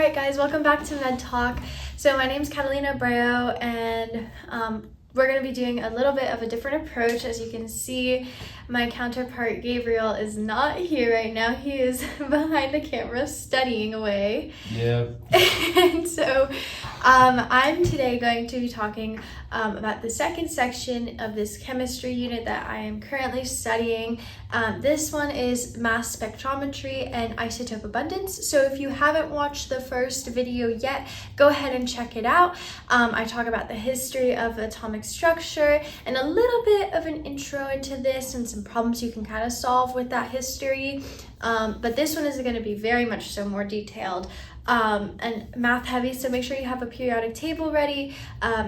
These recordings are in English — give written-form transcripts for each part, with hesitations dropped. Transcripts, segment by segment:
Alright guys, welcome back to MedTalk. So my name's Katalina and we're going to be doing a little bit of a different approach. As you can see, my counterpart Gabriel is not here right now. He is behind the camera studying away. Yep. And so I'm today going to be talking about the second section of this chemistry unit that I am currently studying. This one is mass spectrometry and isotope abundance. So if you haven't watched the first video yet, go ahead and check it out. I talk about the history of atomic structure and a little bit of an intro into this and some problems you can kind of solve with that history. But this one is going to be very much so more detailed and math heavy, so make sure you have a periodic table ready,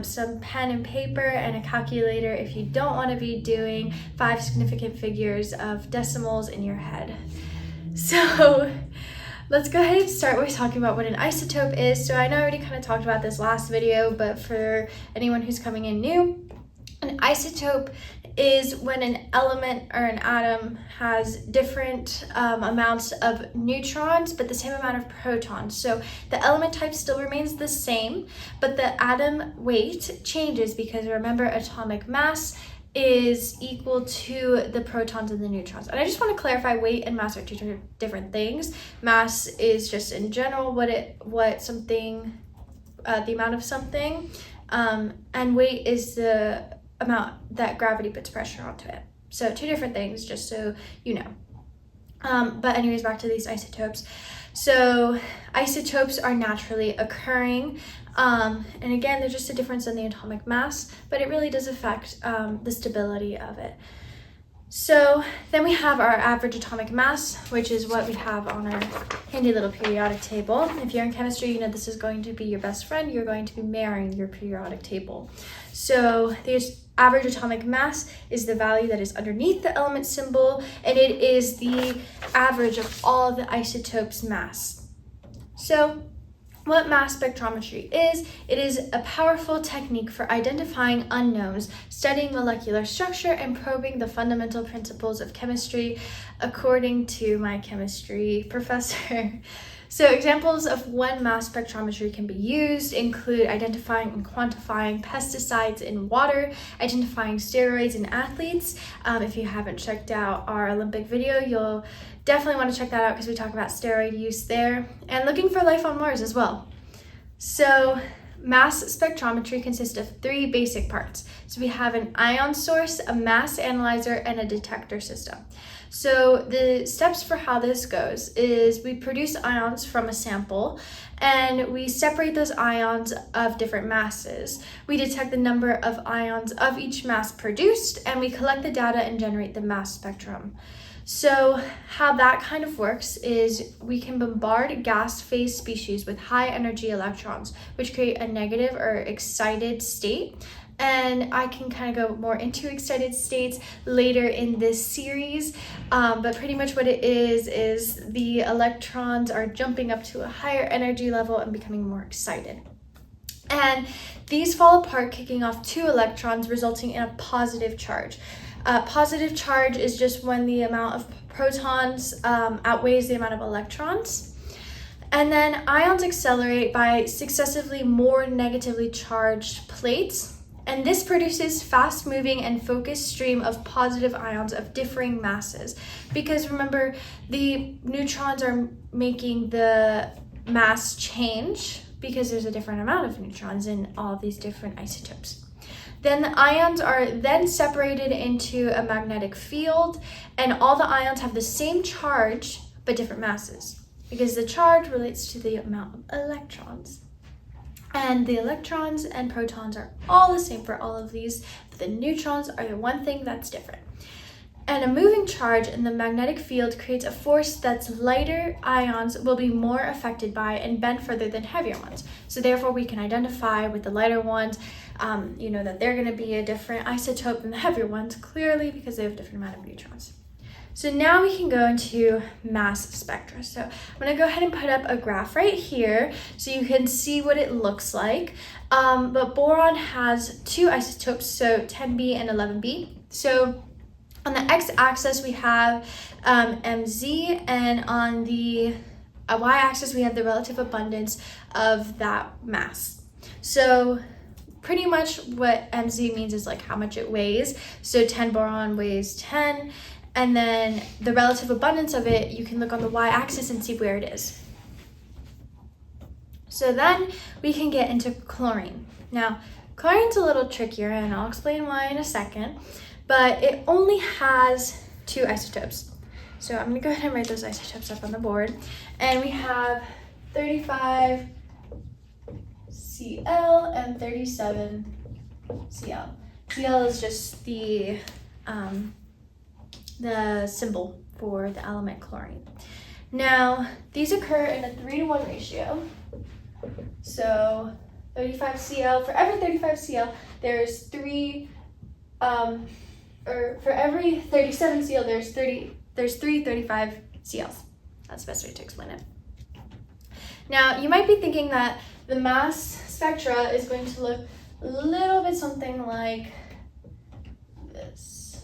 some pen and paper, and a calculator if you don't want to be doing 5 significant figures of decimals in your head. So let's go ahead and start by talking about what an isotope is. So I know I already kind of talked about this last video, but for anyone who's coming in new, an isotope is when an element or an atom has different amounts of neutrons but the same amount of protons. So the element type still remains the same, but the atom weight changes because remember, atomic mass is equal to the protons and the neutrons. And I just want to clarify, weight and mass are two different things. Mass is just in general what something, the amount of something, and weight is the amount that gravity puts pressure onto it. So two different things, just so you know. But anyways, back to these isotopes. So isotopes are naturally occurring, and again, they're just a difference in the atomic mass, but it really does affect the stability of it. So then we have our average atomic mass, which is what we have on our handy little periodic table. If you're in chemistry, you know this is going to be your best friend. You're going to be marrying your periodic table. So the average atomic mass is the value that is underneath the element symbol, and it is the average of all the isotopes' mass. So what mass spectrometry is, it is a powerful technique for identifying unknowns, studying molecular structure, and probing the fundamental principles of chemistry, according to my chemistry professor. So examples of when mass spectrometry can be used include identifying and quantifying pesticides in water, identifying steroids in athletes. If you haven't checked out our Olympic video, you'll definitely want to check that out because we talk about steroid use there, and looking for life on Mars as well. So mass spectrometry consists of 3 basic parts. So we have an ion source, a mass analyzer, and a detector system. So the steps for how this goes is we produce ions from a sample and we separate those ions of different masses. We detect the number of ions of each mass produced, and we collect the data and generate the mass spectrum. So how that kind of works is we can bombard gas phase species with high energy electrons, which create a negative or excited state. And I can kind of go more into excited states later in this series, but pretty much what it is the electrons are jumping up to a higher energy level and becoming more excited. And these fall apart, kicking off 2 electrons, resulting in a positive charge. Positive charge is just when the amount of protons outweighs the amount of electrons. And then ions accelerate by successively more negatively charged plates. And this produces fast-moving and focused stream of positive ions of differing masses. Because remember, the neutrons are making the mass change because there's a different amount of neutrons in all of these different isotopes. Then the ions are then separated into a magnetic field, and all the ions have the same charge but different masses because the charge relates to the amount of electrons. And the electrons and protons are all the same for all of these, but the neutrons are the one thing that's different. And a moving charge in the magnetic field creates a force that's lighter ions will be more affected by and bend further than heavier ones. So therefore we can identify with the lighter ones, that they're going to be a different isotope than the heavier ones, clearly because they have a different amount of neutrons. So now we can go into mass spectra. So I'm going to go ahead and put up a graph right here so you can see what it looks like. But boron has 2 isotopes, so 10B and 11B. So on the x-axis we have Mz, and on the y-axis, we have the relative abundance of that mass. So pretty much what MZ means is like how much it weighs. So 10 boron weighs 10, and then the relative abundance of it, you can look on the y-axis and see where it is. So then we can get into chlorine. Now, chlorine's a little trickier, and I'll explain why in a second, but it only has 2 isotopes. So I'm gonna go ahead and write those isotopes up on the board. And we have 35 Cl and 37 Cl. Cl is just the symbol for the element chlorine. Now, these occur in a 3-to-1 ratio. So 35 Cl, for every 35 Cl, there's 3, or for every 37 Cl, there's 3 35 Cls. That's the best way to explain it. Now, you might be thinking that the mass spectra is going to look a little bit something like this.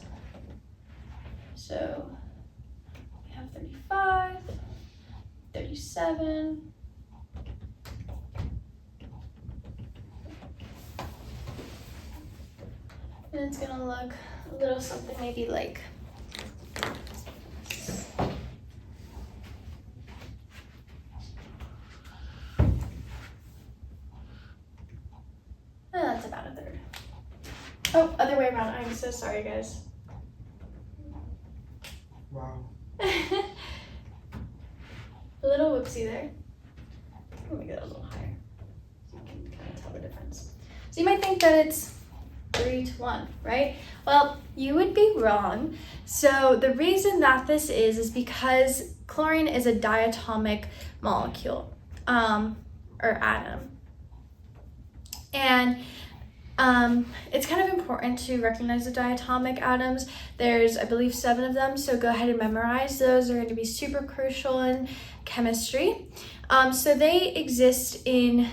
So we have 35, 37, and it's gonna look a little something maybe like that's about a third. Oh, other way around. I'm so sorry, guys. Wow. A little whoopsie there. Let me get a little higher so you can kind of tell the difference. So you might think that it's 3-to-1, right? Well, you would be wrong. So the reason that this is because chlorine is a diatomic molecule, or atom. And it's kind of important to recognize the diatomic atoms. There's, I believe, 7 of them, so go ahead and memorize those. They're going to be super crucial in chemistry. So they exist in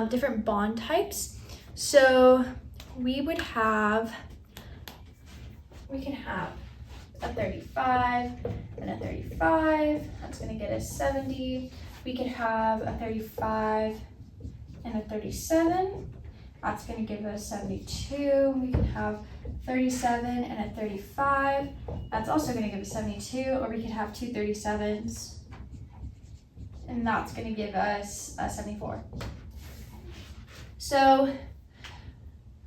different bond types. So we can have a 35 and a 35. That's going to get us 70. We could have a 35 and a 37. That's going to give us 72. We can have 37 and a 35. That's also going to give us 72. Or we could have 2 37s. And that's going to give us 74. So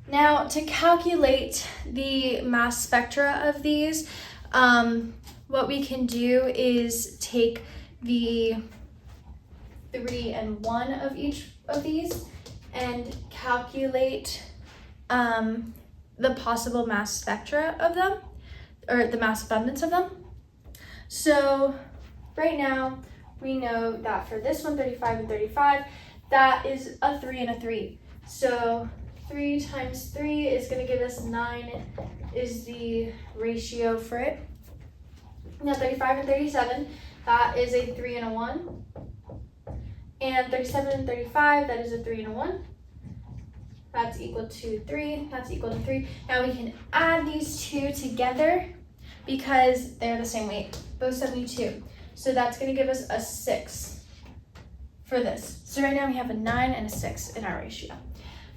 now to calculate the mass spectra of these, what we can do is take the 3 and 1 of each of these and calculate the possible mass spectra of them, or the mass abundance of them. So right now we know that for this one, 35 and 35, that is a 3 and a 3. So 3 times 3 is going to give us 9 is the ratio for it. Now 35 and 37, that is a 3 and a 1. And 37 and 35, that is a 3 and a 1. That's equal to 3. That's equal to 3. Now we can add these two together because they're the same weight, both 72. So that's going to give us a 6 for this. So right now we have a 9 and a 6 in our ratio.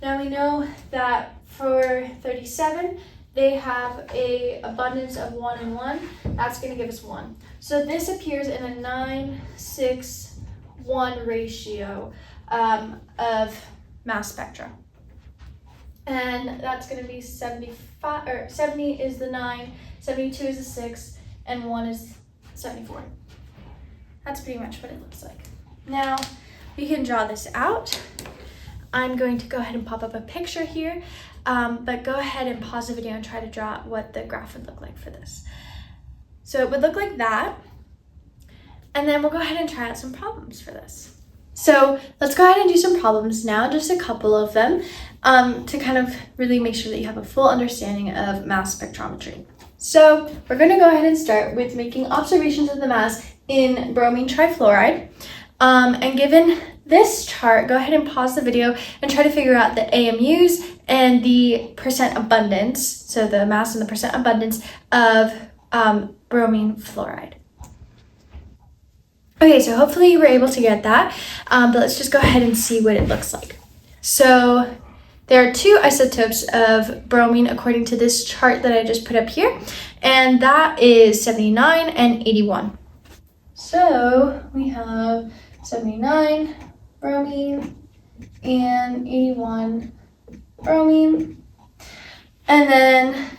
Now we know that for 37, they have a abundance of 1 and 1. That's going to give us 1. So this appears in a 9, 6, 1 ratio of mass spectra. And that's going to be 75, or 70 is the 9, 72 is the 6, and 1 is 74. That's pretty much what it looks like. Now we can draw this out. I'm going to go ahead and pop up a picture here, but go ahead and pause the video and try to draw what the graph would look like for this. So it would look like that, and then we'll go ahead and try out some problems for this. So let's go ahead and do some problems now, just a couple of them, to kind of really make sure that you have a full understanding of mass spectrometry. So we're going to go ahead and start with making observations of the mass in bromine trifluoride. And given this chart, go ahead and pause the video and try to figure out the AMUs and the percent abundance, so the mass and the percent abundance of bromine fluoride. Okay, so hopefully you were able to get that, but let's just go ahead and see what it looks like. So there are two isotopes of bromine according to this chart that I just put up here, and that is 79 and 81. So we have 79 bromine and 81 bromine, and then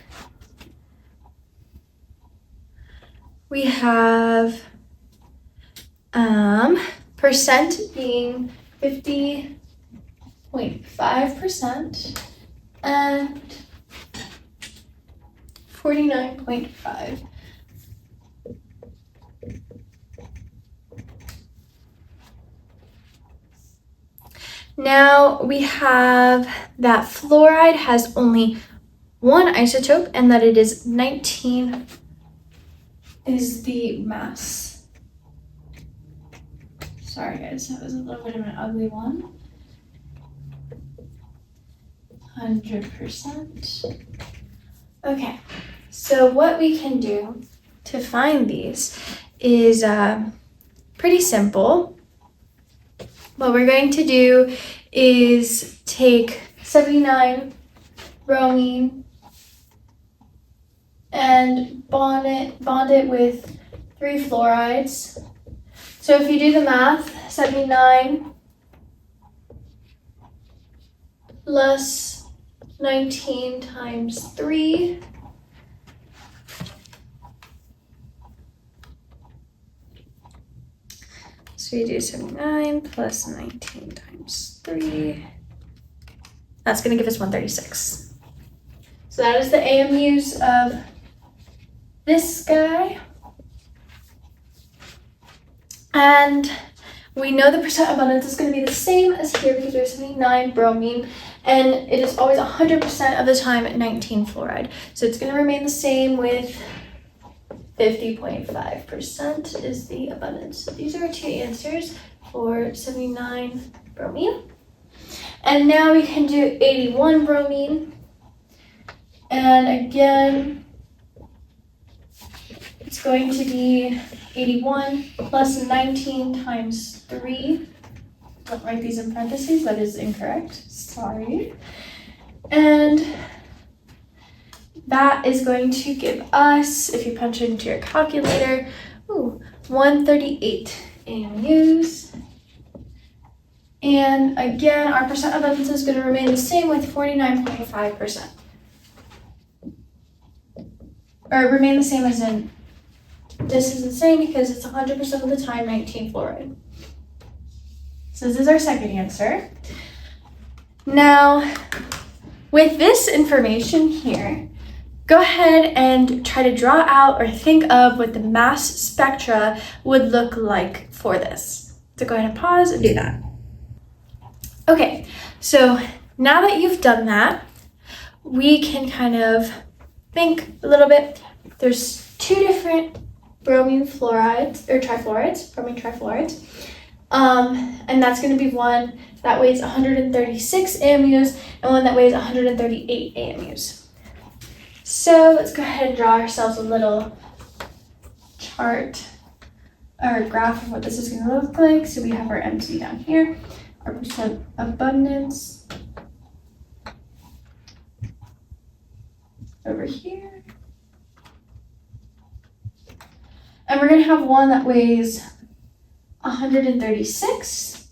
we have percent being 50.5% and 49.5. Now we have that fluoride has only one isotope, and that it is 19 is the mass. Sorry guys, that was a little bit of an ugly one. 100%. Okay, so what we can do to find these is pretty simple. What we're going to do is take 79 bromine and bond it with 3 fluorides. So if you do the math, 79 plus 19 times 3 so you do 79 plus 19 times 3. That's going to give us 136. So that is the AMUs of this guy. And we know the percent abundance is going to be the same as here because there's 79 bromine, and it is always 100% of the time at 19 fluoride. So it's going to remain the same with 50.5% is the abundance. So these are our two answers for 79 bromine. And now we can do 81 bromine. And again, it's going to be 81 plus 19 times 3. Don't write these in parentheses, that is incorrect. Sorry. And that is going to give us, if you punch it into your calculator, 138 AMUs. And again, our percent abundance is going to remain the same with 49.5%. Or remain the same as in, this is the same because it's 100% of the time 19 fluoride. So this is our second answer. Now, with this information here, go ahead and try to draw out or think of what the mass spectra would look like for this. So go ahead and pause and do that. Okay, so now that you've done that, we can kind of think a little bit. There's 2 different bromine fluorides, or trifluorides, bromine trifluorides. And that's going to be one that weighs 136 AMUs and one that weighs 138 AMUs. So let's go ahead and draw ourselves a little chart or graph of what this is going to look like. So we have our MC down here, our percent abundance over here. And we're going to have one that weighs 136,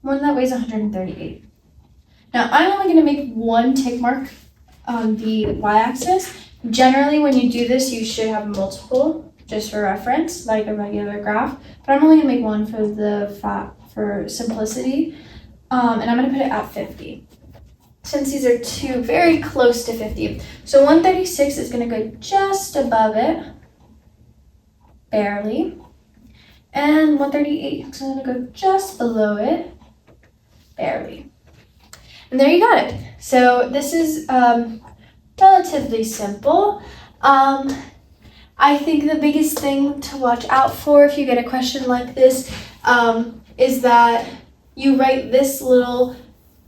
one that weighs 138. Now, I'm only going to make one tick mark on the y-axis. Generally, when you do this, you should have multiple, just for reference, like a regular graph. But I'm only going to make one for simplicity. And I'm going to put it at 50. Since these are 2 very close to 50. So 136 is going to go just above it. Barely. And 138 is going to go just below it, barely. And there you got it. So this is relatively simple. I think the biggest thing to watch out for if you get a question like this is that you write this little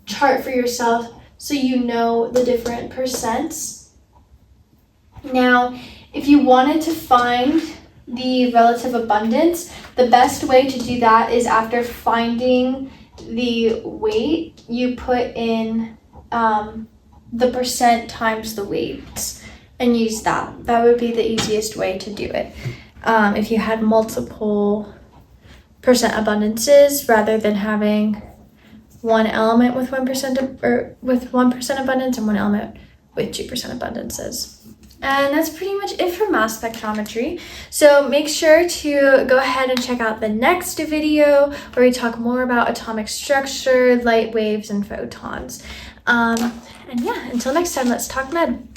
chart for yourself so you know the different percents. Now, if you wanted to find the relative abundance, the best way to do that is after finding the weight, you put in the percent times the weights and use that. That would be the easiest way to do it. If you had multiple percent abundances rather than having one element with 1% abundance and one element with 2% abundances. And that's pretty much it for mass spectrometry. So make sure to go ahead and check out the next video where we talk more about atomic structure, light waves, and photons. And yeah, until next time, let's talk med.